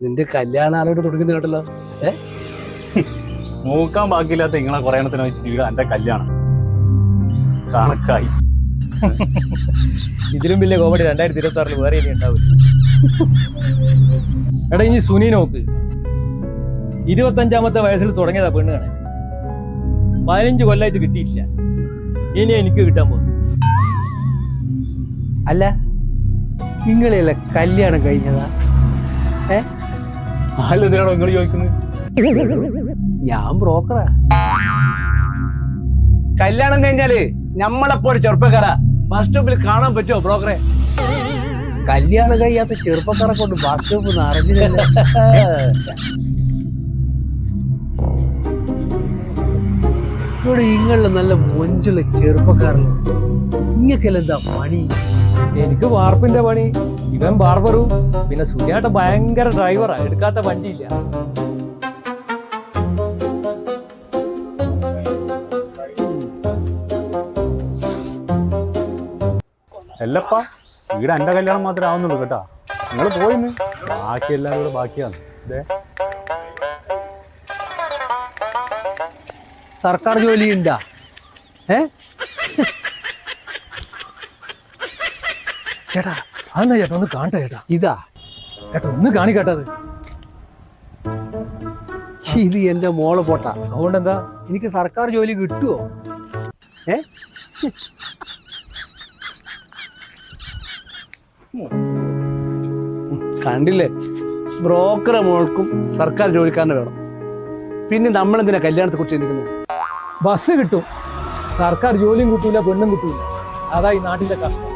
നിന്റെ കല്യാണം ആലോട് തുടങ്ങുന്ന കേട്ടല്ലോ. നോക്കാൻ ബാക്കിയില്ലാത്ത നിങ്ങളെ കുറെ എണ്ണത്തിനെ വെച്ചിട്ട് എന്റെ കല്യാണം കണക്കായി. ഇതിലും വലിയ കോമഡി 2026 വേറെ ഇനി ഉണ്ടാവില്ല. എടാ ഇനി സുനി നോക്ക്, 25ാമത്തെ വയസ്സിൽ തുടങ്ങിയതാ പെണ്ണ് കാണാൻ. 15 കൊല്ലായിട്ട് കിട്ടിയിട്ടില്ല. ഇനി എനിക്ക് കിട്ടാൻ പോകുന്നു. അല്ല നിങ്ങളെയല്ല കല്യാണം കഴിഞ്ഞതാ? ആരെന്തിനാണോ നിങ്ങൾ ചോദിക്കുന്നത്? ഞാൻ ബ്രോക്കറാ. കല്യാണം കഴിഞ്ഞാല് നമ്മളെപ്പോ ഒരു ചെറുപ്പക്കാരാ ബസ് സ്റ്റോപ്പിൽ കാണാൻ പറ്റുമോ ബ്രോക്കറെ? കല്യാണം കഴിയാത്ത ചെറുപ്പക്കാരെ കൊണ്ട് ബസ് സ്റ്റോപ്പ് നിറഞ്ഞില്ല. ഇവിടെ ഇങ്ങളിലെ നല്ല മൊഞ്ചുള്ള ചെറുപ്പക്കാരല്ല. ഇങ്ങക്കെല്ലാം എന്താ പണി? എനിക്ക് വാർപ്പിന്റെ പണി, ഇവൻ ബാർബറും, പിന്നെ സുനിയാട്ട ഭയങ്കര ഡ്രൈവറാ, എടുക്കാത്ത വണ്ടിയില്ല. അല്ലപ്പാ, ഇവിടെ എന്റെ കല്യാണം മാത്രമേ ആവുന്നുള്ളൂ കേട്ടാ. നിങ്ങൾ പോയിന്ന്, ബാക്കി എല്ലാവരും കൂടെ ബാക്കിയാണ്. സർക്കാർ ജോലി ഉണ്ടാ? ചേട്ടാ അതെന്താ ചേട്ടാ, ഒന്ന് കാണട്ടെ ചേട്ടാ. ഇതാ ചേട്ടാ ഒന്ന് കാണിക്കട്ടത്. ഇത് എന്റെ മോള് പോട്ടാ. അതുകൊണ്ട് എന്താ, എനിക്ക് സർക്കാർ ജോലി കിട്ടുവോ? കണ്ടില്ലേ, ബ്രോക്കറെ മോൾക്കും സർക്കാർ ജോലിക്കാരനെ വേണം. പിന്നെ നമ്മളെന്തിനാ കല്യാണത്തെ കുറിച്ച് ചിന്തിക്കുന്നത്? ബസ് കിട്ടും, സർക്കാർ ജോലിയും കിട്ടൂല, പെണ്ണും കിട്ടൂല. അതാ ഈ നാട്ടിന്റെ കഷ്ടം.